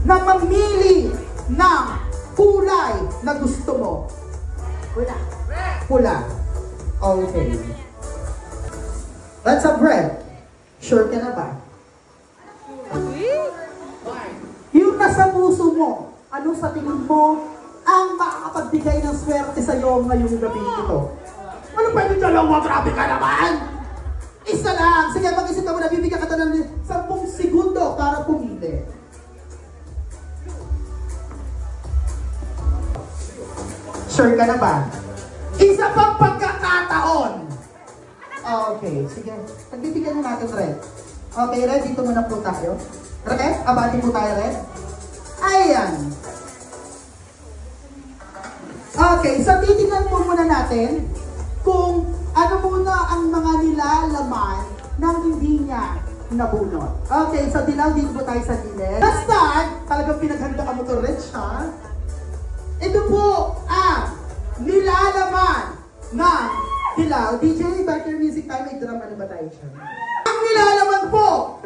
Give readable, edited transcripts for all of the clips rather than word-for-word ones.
na mamili ng kulay na gusto mo? Pula. Pula. Okay. Let's have red. Sure ka na ba? Yung nasa puso mo, ano sa tingin mo ang makakapagbigay ng swerte sa'yo ngayong gabi ito? Ano pwede dalawa? Grabe ka naman! Isa lang! Sige, mag-isip ka muna. Bibigyan ka ng 10 segundo para pumili. Sure ka na ba? Isa pang pagkakataon! Okay, sige. Pagbibigyan na natin red. Okay, red. Dito muna po tayo. Red? Abati po tayo, red. Ayan. Okay, so titignan po muna natin kung ano muna ang mga nilalaman nang hindi niya nabunot. Okay, so dilaw din po tayo sa gilid. Let's start. Talagang pinaghandaan mo to, Rich, ha? Ito po ang nilalaman ng dilaw. DJ, back your music time. May drum. Ano ba tayo siya? Ang nilalaman po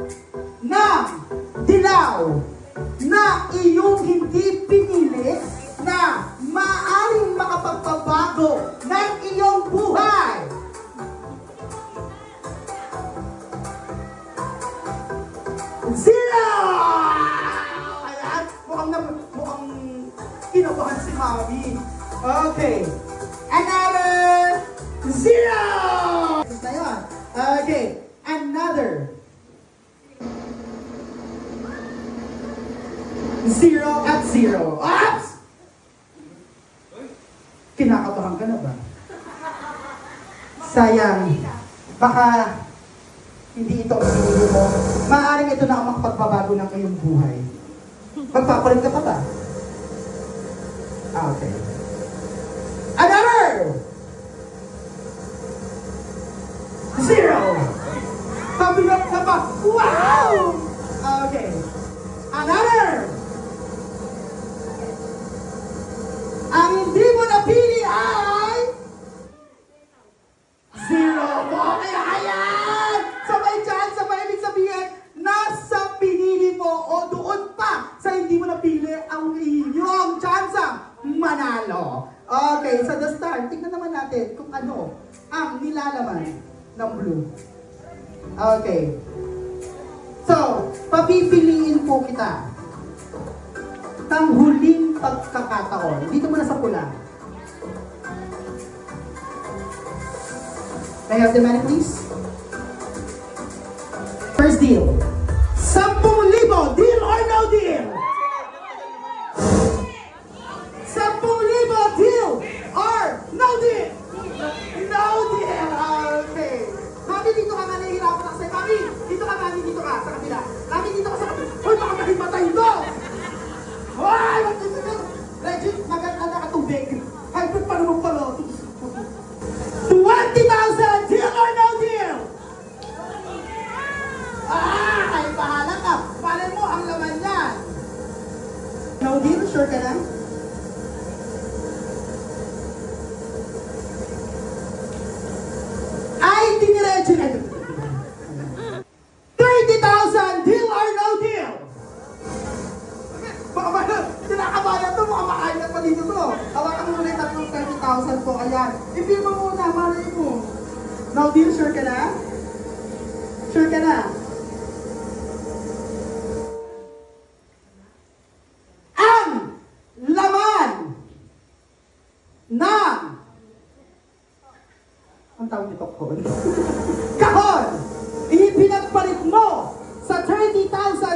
ng dilaw na iyong hindi pinili na maaaring makapagpabago ng iyong buhay. Zero! Ayan, mukhang kinabahan si Mami. Okay. Another zero! Na yun. Okay. Another 0 at 0. Oops! Kinakabahan ka na ba? Sayang. Baka hindi ito ang pinili mo. Maaaring ito na ang makapagbabago ng iyong buhay. Magpapalit ka pa ba? Okay. Another 0. Pabigat ka pa. Wow! Okay. Another. Ang hindi mo napili ay 0. Okay, ayan! Sabay dyan, sabay ibig sabihin, nasa pinili mo o doon pa sa hindi mo napili ang iyong tsansang manalo. Okay, so the start, tignan naman natin kung ano ang nilalaman ng blue. Okay. So, papipiliin po kita ng huling pagkakataon. Dito muna sa pula. May I have the money, please? First deal. 10,000. Deal or no deal? 10,000. Deal or no deal? No deal. Okay. Mami, dito ka nga nahihirapan ako sa'yo. Mami, dito ka, Mami, dito ka sa kabila. Mami, dito ka sa kabila. Hoy, baka mahimatay ito! Hoy, legit, maganda na katubig. Hybrid pa naman pala. 20,000! Deal or no deal? Ay, bahala ka. Palay mo ang laman yan. No deal? Sure ka na? Ay, diniretso na. 30,000! Deal or no deal? Tinakabayan to, mukhang makailan pa dito to. Hawakan mo muna yung 30,000 po. Ayan. I-feel mo muna, malay mo. No deal? Sure ka na? Sure ka na? Ang laman ng ang tawag nito kahon. Kahon! Ipinagpalit mo sa 30,000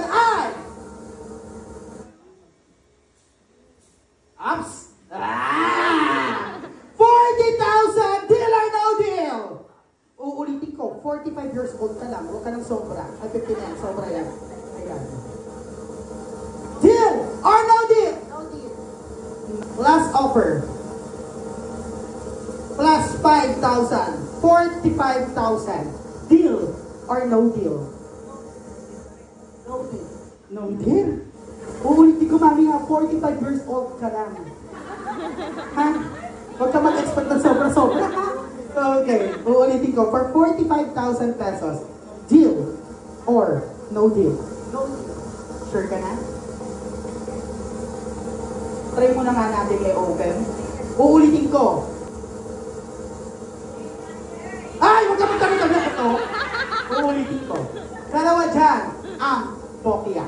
ay ups! 40,000! Deal or no deal? Uulitin ko, 45 years old ka lang. Huwag ka ng sobra. Ay, 59. Sobra yan. Ayan. Deal or no deal? No deal. Last offer. Plus 5,000. 45,000. Deal or no deal? No deal. No deal? Uulitin ko, Mami, ha, 45 years old ka lang. Ha? Huwag ka mag-expect ng sobra-sobra, ha? Okay, uulitin ko, for 45,000 pesos, deal or no deal? No deal. Sure ka na? Try muna nga natin i-open. Uulitin ko. Ay! Huwag ka magkakita ito. Uulitin ko. Dalawa dyan ang Bokya.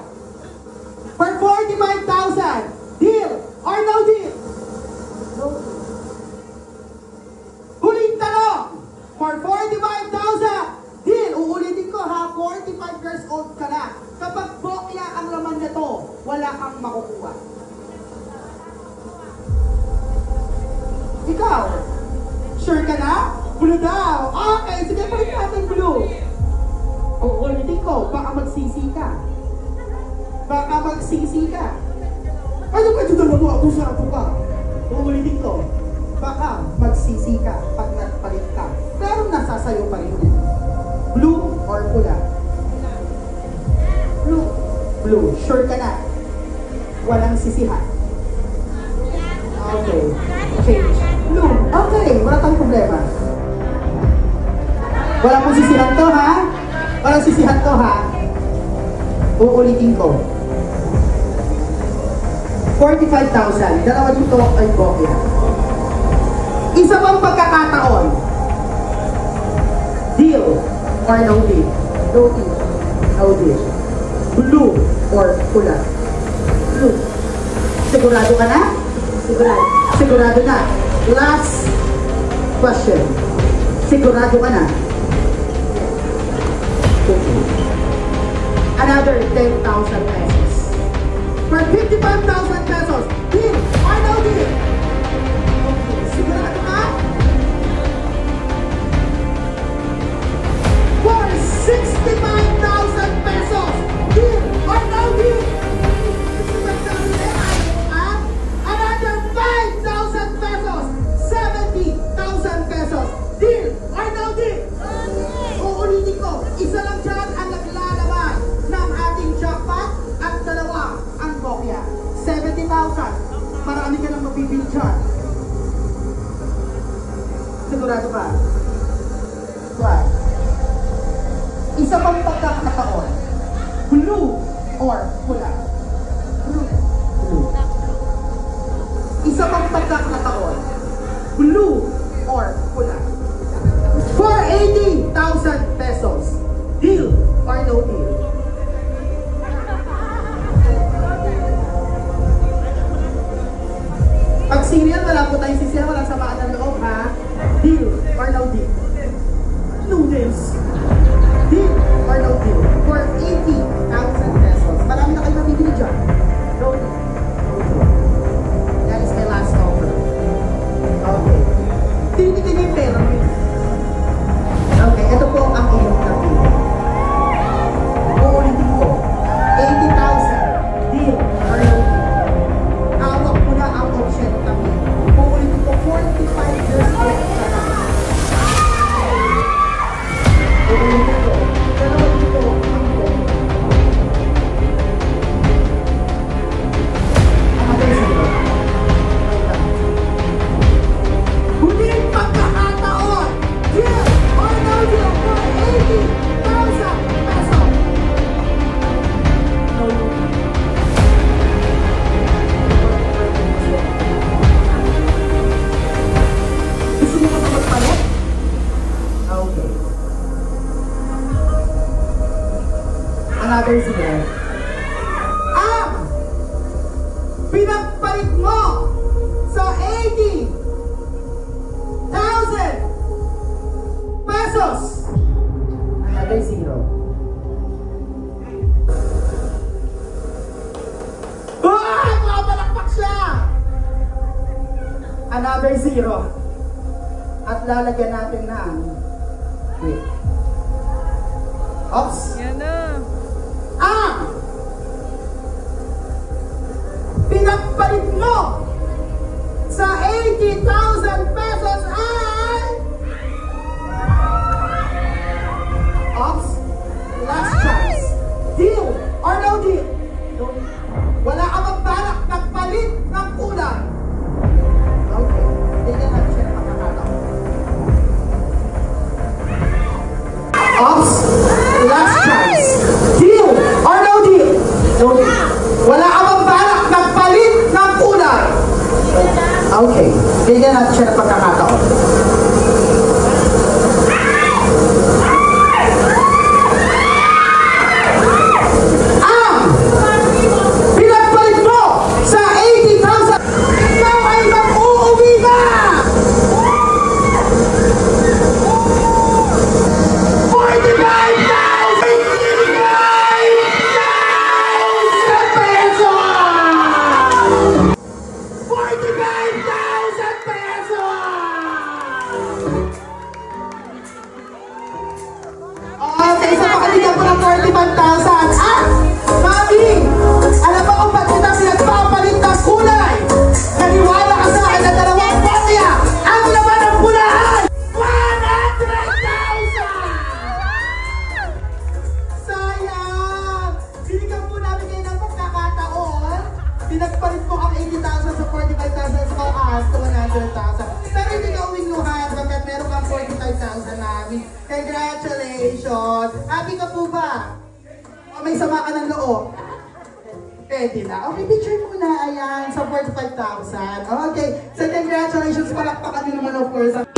For 45,000, deal or no deal? No. Huling tanong. For 45,000, deal. Uulitin ko ha, 45 years old ka na. Kapag Bokya ang laman nito, wala kang makukuha. Ikaw, sure ka na? Blue daw. Okay, sige, palit natin blue. Uulitin ko, baka magsisi ka. Baka magsisi ka. Ano ba yung dalawa? Ako sa ako ka. Uulitin ko, baka magsisi ka pag nagpalit ka. Pero nasasayo pa rin yun. Blue or pula? Blue. Blue. Sure ka na? Walang sisihan. Okay. Change. Blue. Okay. Wala tayong problema. Wala pong sisihan to, ha? Walang sisihan to, ha? Uulitin ko. 45,000. Dalawa dito ay Bokya. Isa pang pagkakataon. Deal or no deal? No deal. No deal. Blue or pula? Blue. Sigurado ka na? Sigurado. Sigurado na. Last question. Sigurado ka na? Okay. Another 10,000 pesos. For 55,000 pesos. Deal or no deal? Okay. Sigurado ka? For 65,000 pesos. Deal or no deal? 65,000 at another 5,000 pesos. 70,000 pesos. Deal or no deal? Uulitin ko, isa lang dyan ang naglalaman ng ating jackpot at dalawa ang Bokya. 70,000. Marami ka lang mabibili dyan. Sigurado ka? Right. Isa pang pagkakataon. Blue or pula? Blue. Blue. Isa pang pagkakataon. Blue or pula? For 80,000 pesos. Deal or no deal? Pag serial, wala po tayong sisiya, walang samaan ng loob, ha? Deal or no deal? No deals. Deal or no deal? For 80,000 pesos. Marami na kayo mabibili dyan. No deal. No deal. That is my last offer. Okay. Tinitin yung pera mo. Okay, ito po ang iyong napili. Uulitin ko. 80,000. Deal or no deal? Hawak mo na ang option kami. Uulitin ko, 45 years old ka na. Uulitin ko. Dalawa dito ang Bokya. Ang mag-isip. Huling pagkakataon. Deal or no deal for 80,000 pesos. No deal. Gusto mo ba magpalit? Okay. Another zero. Ang pinagpalit mo sa 80,000 pesos. Another zero. Ah! Mabalakpak siya! Another zero. At lalagyan natin ng wait. Oops. Yan na. Ang pinagpalit mo sa 80,000 pesos ay oops. Last chance. Deal or no deal? No. Wala ka magbalak nagpalit ng kulay. Okay. Tingnan natin siya ng pagkakataon. Oops. Last chance. Deal or no deal? No deal. Wala ka magbalak nagpalit ng kulay. Pinagpalit mo ang 80,000 sa 45,000 sa aas to 100,000. Pero hindi ka uwinuhan pagkat meron kang 45,000 namin. Congratulations! Happy ka po ba? O may sama ka ng loob? Pwede na. Okay, picture muna. Ayan, sa 45,000. Okay, so congratulations. Palakpakan nyo naman of course.